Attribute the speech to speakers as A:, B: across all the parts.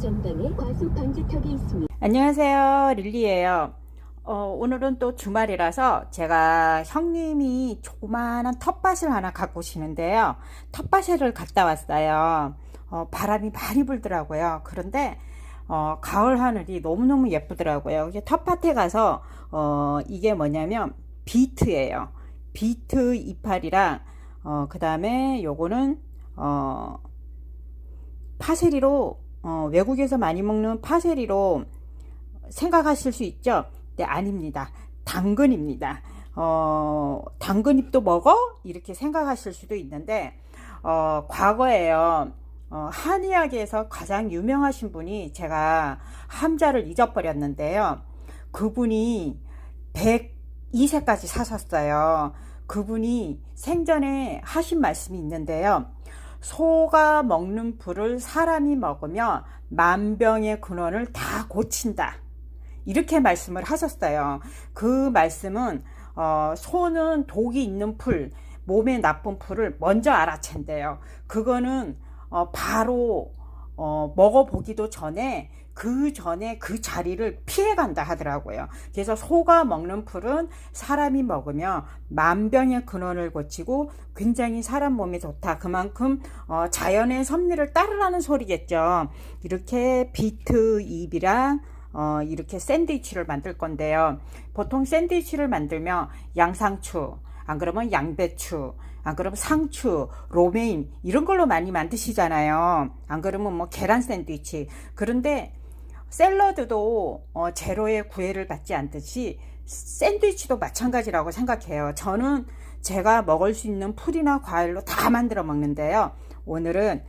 A: 전방에 과속 방지턱이 있습니다.
B: 안녕하세요, 릴리예요. 오늘은 또 주말이라서 제가 형님이 조그마한 텃밭을 하나 갖고 오시는데요. 텃밭을 갔다 왔어요. 바람이 많이 불더라고요. 그런데 가을 하늘이 너무너무 예쁘더라고요. 텃밭에 가서 이게 뭐냐면 비트예요. 비트 이파리랑 그 다음에 요거는 파세리로 외국에서 많이 먹는 파세리로 생각하실 수 있죠? 네, 아닙니다. 당근입니다. 당근잎도 먹어? 이렇게 생각하실 수도 있는데 과거에요. 한의학에서 가장 유명하신 분이, 제가 함자를 잊어버렸는데요. 그분이 102세까지 사셨어요. 그분이 생전에 하신 말씀이 있는데요. 소가 먹는 풀을 사람이 먹으면 만병의 근원을 다 고친다, 이렇게 말씀을 하셨어요. 그 말씀은 소는 독이 있는 풀, 몸에 나쁜 풀을 먼저 알아챈대요. 그거는 바로 먹어보기도 전에 그 자리를 피해간다 하더라고요. 그래서 소가 먹는 풀은 사람이 먹으면 만병의 근원을 고치고 굉장히 사람 몸에 좋다. 그만큼 자연의 섭리를 따르라는 소리겠죠. 이렇게 비트 잎이랑 이렇게 샌드위치를 만들 건데요. 보통 샌드위치를 만들면 양상추, 안 그러면 양배추, 안 그러면 상추, 로메인 이런 걸로 많이 만드시잖아요. 안 그러면 뭐 계란 샌드위치. 그런데 샐러드도 재료의 구애를 받지 않듯이 샌드위치도 마찬가지라고 생각해요. 저는 제가 먹을 수 있는 풀이나 과일로 다 만들어 먹는데요. 오늘은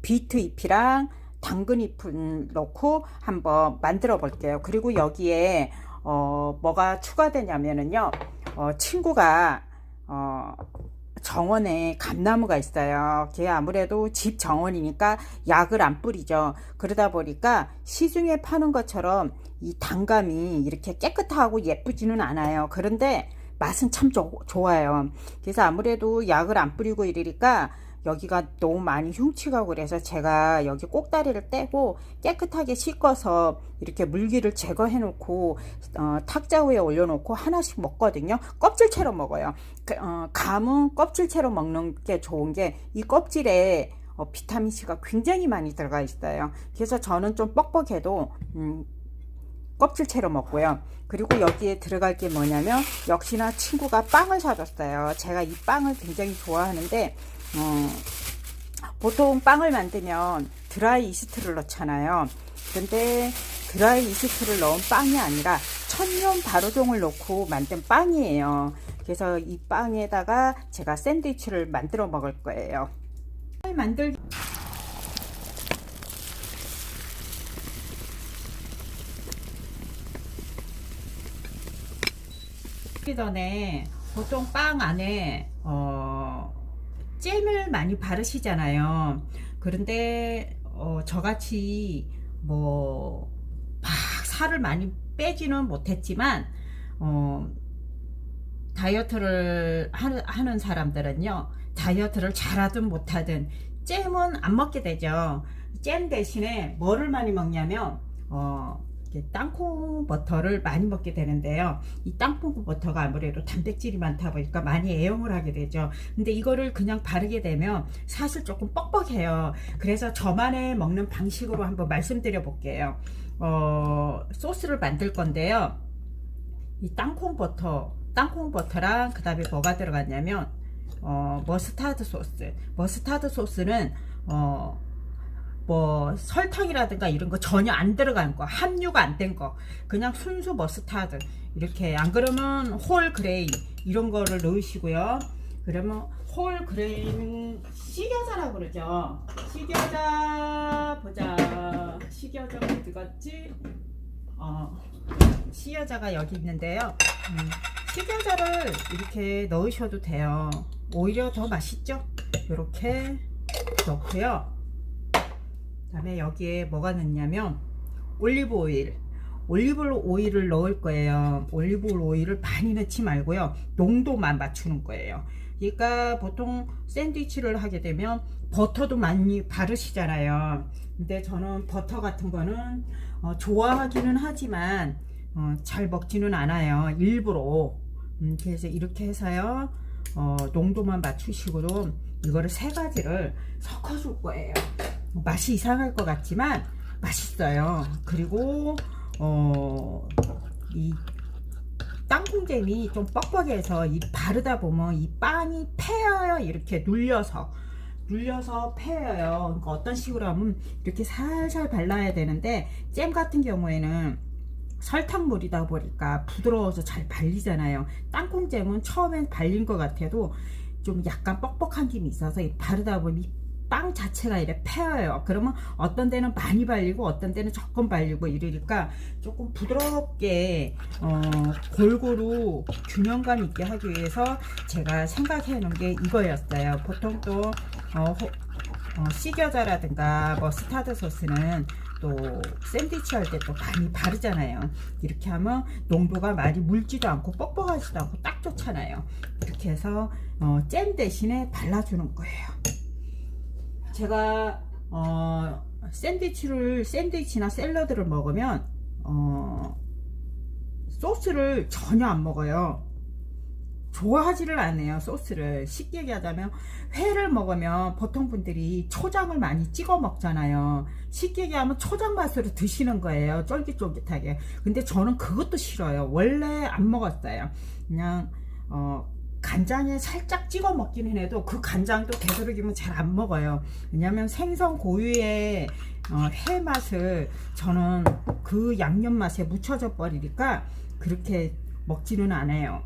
B: 비트 잎이랑 당근 잎을 넣고 한번 만들어 볼게요. 그리고 여기에 뭐가 추가되냐면은요, 친구가 정원에 감나무가 있어요. 그게 아무래도 집 정원이니까 약을 안 뿌리죠. 그러다 보니까 시중에 파는 것처럼 이 단감이 이렇게 깨끗하고 예쁘지는 않아요. 그런데 맛은 참 좋아요. 그래서 아무래도 약을 안 뿌리고 이러니까 여기가 너무 많이 흉치가고, 그래서 제가 여기 꼭다리를 떼고 깨끗하게 씻어서 이렇게 물기를 제거해 놓고 탁자 위에 올려 놓고 하나씩 먹거든요. 껍질채로 먹어요. 감은 껍질채로 먹는 게 좋은 게, 이 껍질에 비타민C가 굉장히 많이 들어가 있어요. 그래서 저는 좀 뻑뻑해도 껍질채로 먹고요. 그리고 여기에 들어갈 게 뭐냐면, 역시나 친구가 빵을 사줬어요. 제가 이 빵을 굉장히 좋아하는데 보통 빵을 만들면 드라이 이스트를 넣잖아요. 근데 드라이 이스트를 넣은 빵이 아니라 천연 발효종을 넣고 만든 빵이에요. 그래서 이 빵에다가 제가 샌드위치를 만들어 먹을 거예요. 만들기 전에 보통 빵 안에 잼을 많이 바르시잖아요. 그런데 저같이 뭐 막 살을 많이 빼지는 못했지만 다이어트를 하는 사람들은요, 다이어트를 잘하든 못하든 잼은 안 먹게 되죠. 잼 대신에 뭐를 많이 먹냐면 땅콩 버터를 많이 먹게 되는데요. 이 땅콩 버터가 아무래도 단백질이 많다 보니까 많이 애용을 하게 되죠. 근데 이거를 그냥 바르게 되면 사실 조금 뻑뻑해요. 그래서 저만의 먹는 방식으로 한번 말씀드려 볼게요. 소스를 만들 건데요. 이 땅콩 버터랑 그 다음에 뭐가 들어갔냐면 머스타드 소스는 뭐 설탕이라든가 이런 거 전혀 안 들어간 거, 함유가 안 된 거, 그냥 순수 머스타드, 이렇게, 안 그러면 홀 그레인 이런 거를 넣으시고요. 그러면 홀 그레인은 식여자라고 그러죠. 식여자 보자. 식여자가 어디 갔지? 식여자가 여기 있는데요. 식여자를 이렇게 넣으셔도 돼요. 오히려 더 맛있죠. 이렇게 넣고요. 그 다음에 여기에 뭐가 넣냐면 올리브 오일을 넣을 거예요. 올리브 오일을 많이 넣지 말고요, 농도만 맞추는 거예요. 그러니까 보통 샌드위치를 하게 되면 버터도 많이 바르시잖아요. 근데 저는 버터 같은 거는 좋아하기는 하지만 잘 먹지는 않아요. 일부러. 그래서 이렇게 해서요. 농도만 맞추시고도 이거를 세 가지를 섞어줄 거예요. 맛이 이상할 것 같지만 맛있어요. 그리고 이 땅콩잼이 좀 뻑뻑해서 이 바르다 보면 이 빵이 패여요. 이렇게 눌려서 패여요. 그러니까 어떤 식으로 하면 이렇게 살살 발라야 되는데, 잼 같은 경우에는 설탕물이다 보니까 부드러워서 잘 발리잖아요. 땅콩잼은 처음엔 발린 것 같아도 좀 약간 뻑뻑한 김이 있어서 바르다 보면 빵 자체가 이래 패여요. 그러면 어떤 데는 많이 발리고 어떤 데는 조금 발리고 이러니까 조금 부드럽게 골고루 균형감 있게 하기 위해서 제가 생각해 놓은 게 이거였어요. 보통 또 시겨자라든가 머스타드 소스는 또 샌드위치 할 때 또 많이 바르잖아요. 이렇게 하면 농도가 많이 묽지도 않고 뻑뻑하지도 않고 딱 좋잖아요. 이렇게 해서 잼 대신에 발라주는 거예요. 제가 샌드위치나 샐러드를 먹으면 소스를 전혀 안 먹어요. 좋아하지를 않아요. 소스를 쉽게 얘기하자면, 회를 먹으면 보통 분들이 초장을 많이 찍어 먹잖아요. 쉽게 얘기하면 초장 맛으로 드시는 거예요. 쫄깃쫄깃하게. 근데 저는 그것도 싫어요. 원래 안 먹었어요. 그냥 간장에 살짝 찍어 먹기는 해도 그 간장도 되도록이면 잘 안 먹어요. 왜냐면 생선 고유의 회 맛을 저는 그 양념 맛에 묻혀져 버리니까 그렇게 먹지는 않아요.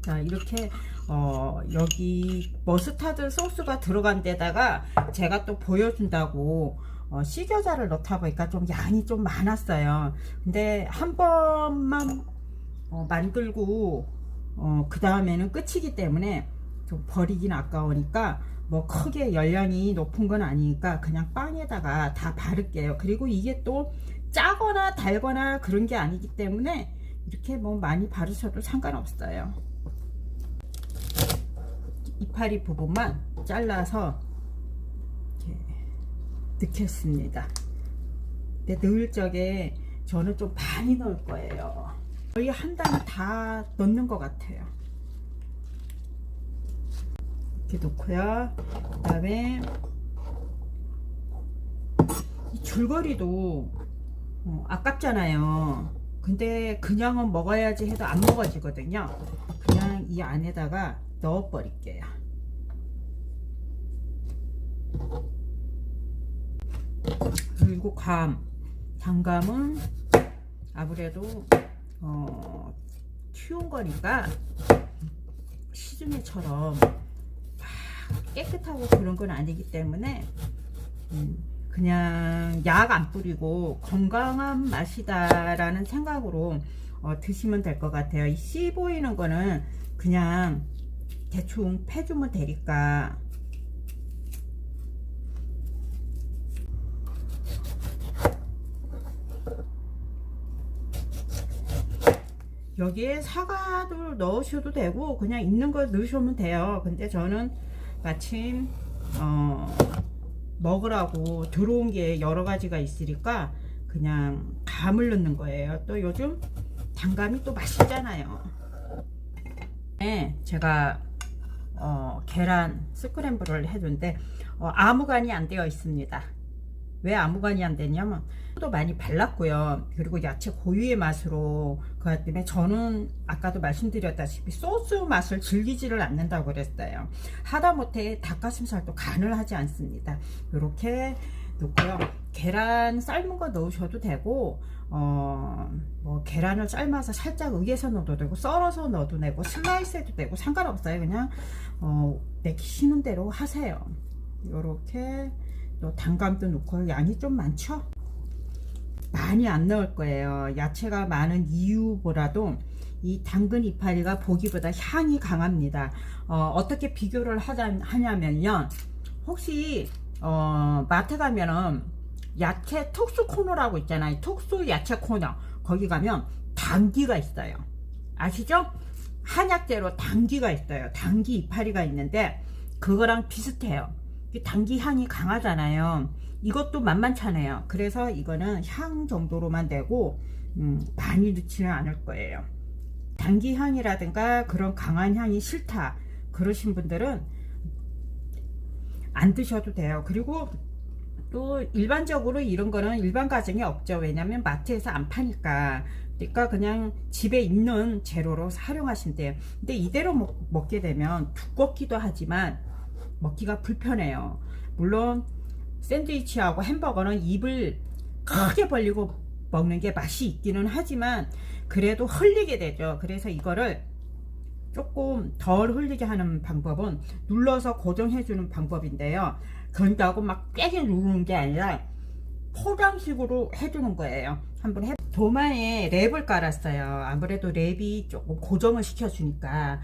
B: 자, 이렇게 여기 머스타드 소스가 들어간 데다가 제가 또 보여준다고 시겨자를 넣다 보니까 좀 양이 좀 많았어요. 근데 한 번만 만들고 그 다음에는 끝이기 때문에 좀 버리긴 아까우니까 뭐 크게 열량이 높은 건 아니니까 그냥 빵에다가 다 바를게요. 그리고 이게 또 짜거나 달거나 그런 게 아니기 때문에 이렇게 뭐 많이 바르셔도 상관없어요. 이파리 부분만 잘라서 이렇게 넣겠습니다. 근데 넣을 적에 저는 좀 많이 넣을 거예요. 거의 한 단을 다 넣는 것 같아요. 이렇게 넣고요. 그 다음에 이 줄거리도 아깝잖아요. 근데 그냥은 먹어야지 해도 안 먹어지거든요. 그냥 이 안에다가 넣어 버릴게요. 그리고 단감은 아무래도 키운 거니까 시중에처럼 깨끗하고 그런 건 아니기 때문에 그냥 약 안 뿌리고 건강한 맛이다 라는 생각으로 드시면 될 것 같아요. 이 씨 보이는 거는 그냥 대충 패주면 되니까. 여기에 사과도 넣으셔도 되고 그냥 있는 거 넣으시면 돼요. 근데 저는 마침 먹으라고 들어온 게 여러 가지가 있으니까 그냥 감을 넣는 거예요. 또 요즘 단감이 또 맛있잖아요. 네, 제가 계란 스크램블을 해준데 아무간이 안 되어 있습니다. 왜 아무간이 안 되냐면 또 많이 발랐고요. 그리고 야채 고유의 맛으로 그것 때문에 저는 아까도 말씀드렸다시피 소스 맛을 즐기지를 않는다고 그랬어요. 하다못해 닭가슴살도 간을 하지 않습니다. 이렇게 넣고요. 계란 삶은 거 넣으셔도 되고 뭐 계란을 삶아서 살짝 으개서 넣어도 되고 썰어서 넣어도 되고 슬라이스 해도 되고 상관없어요. 그냥 내키시는 대로 하세요. 이렇게 또 단감도 넣고 양이 좀 많죠? 많이 안 넣을 거예요. 야채가 많은 이유보다도 이 당근 이파리가 보기보다 향이 강합니다. 어떻게 비교를 하냐면요. 혹시 마트 가면은 야채 특수 코너라고 있잖아요. 특수 야채 코너. 거기 가면 당귀가 있어요. 아시죠? 한약재로 당귀가 있어요. 당귀 이파리가 있는데 그거랑 비슷해요. 당귀 향이 강하잖아요. 이것도 만만찮아요. 그래서 이거는 향 정도로만 내고 많이 넣지는 않을 거예요. 당귀 향이라든가 그런 강한 향이 싫다 그러신 분들은 안 드셔도 돼요. 그리고 또 일반적으로 이런 거는 일반 가정에 없죠. 왜냐면 마트에서 안 파니까. 그러니까 그냥 집에 있는 재료로 활용하신대요. 근데 이대로 먹게 되면 두껍기도 하지만 먹기가 불편해요. 물론 샌드위치하고 햄버거는 입을 크게 벌리고 먹는 게 맛이 있기는 하지만 그래도 흘리게 되죠. 그래서 이거를 조금 덜 흘리게 하는 방법은 눌러서 고정해 주는 방법인데요. 그런다고 막 깨게 누르는 게 아니라 포장식으로 해주는 거예요. 한번 도마에 랩을 깔았어요. 아무래도 랩이 조금 고정을 시켜주니까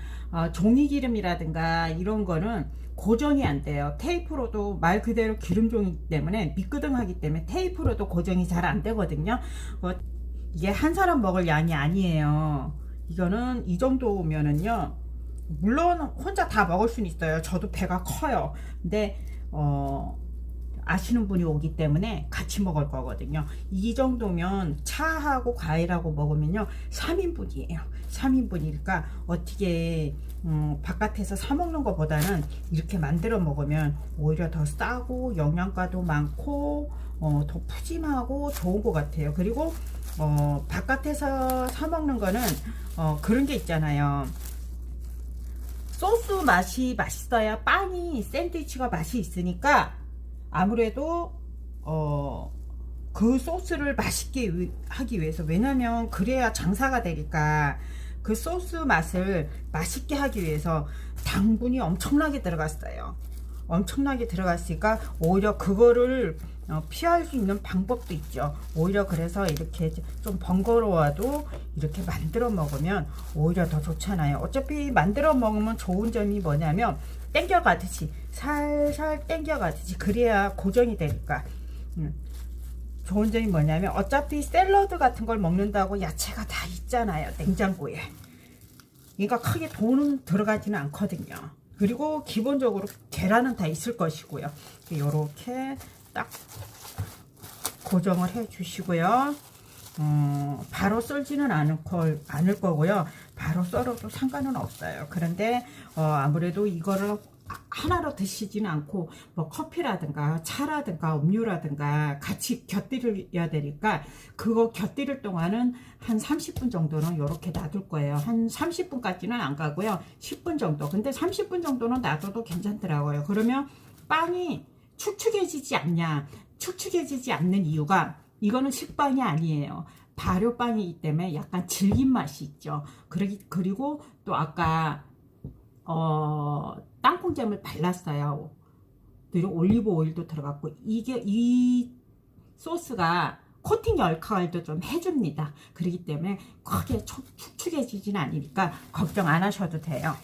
B: 종이기름이라든가 이런 거는 고정이 안 돼요. 테이프로도 말 그대로 기름종이기 때문에 미끄덩하기 때문에 테이프로도 고정이 잘 안 되거든요. 이게 한 사람 먹을 양이 아니에요. 이거는 이 정도면은요, 물론 혼자 다 먹을 수는 있어요. 저도 배가 커요. 근데 아시는 분이 오기 때문에 같이 먹을 거거든요. 이 정도면 차하고 과일하고 먹으면요 3인분이에요 3인분이니까 어떻게 바깥에서 사 먹는 것보다는 이렇게 만들어 먹으면 오히려 더 싸고 영양가도 많고 더 푸짐하고 좋은 것 같아요. 그리고 바깥에서 사 먹는 거는 그런 게 있잖아요. 소스 맛이 맛있어야 빵이 샌드위치가 맛이 있으니까 아무래도 그 소스를 맛있게 하기 위해서, 왜냐면 그래야 장사가 되니까 그 소스 맛을 맛있게 하기 위해서 당분이 엄청나게 들어갔어요. 엄청나게 들어갔으니까 오히려 그거를 피할 수 있는 방법도 있죠. 오히려 그래서 이렇게 좀 번거로워도 이렇게 만들어 먹으면 오히려 더 좋잖아요. 어차피 만들어 먹으면 좋은 점이 뭐냐면 땡겨가듯이 살살 땡겨가듯이 그래야 고정이 되니까 좋은 점이 뭐냐면 어차피 샐러드 같은 걸 먹는다고 야채가 다 있잖아요, 냉장고에. 그러니까 크게 돈은 들어가지는 않거든요. 그리고 기본적으로 계란은 다 있을 것이고요. 이렇게 딱 고정을 해 주시고요. 바로 썰지는 않을 거고요. 바로 썰어도 상관은 없어요. 그런데 아무래도 이거를 하나로 드시지는 않고 뭐 커피라든가 차라든가 음료라든가 같이 곁들여야 되니까 그거 곁들일 동안은 한 30분 정도는 이렇게 놔둘 거예요. 한 30분까지는 안 가고요. 10분 정도. 근데 30분 정도는 놔둬도 괜찮더라고요. 그러면 빵이 축축해지지 않냐? 축축해지지 않는 이유가 이거는 식빵이 아니에요. 발효빵이기 때문에 약간 질긴 맛이 있죠. 그리고 또 아까 땅콩잼을 발랐어요. 그리고 올리브 오일도 들어갔고 이 소스가 코팅 역할도 좀 해줍니다. 그렇기 때문에 크게 축축해지진 않으니까 걱정 안 하셔도 돼요.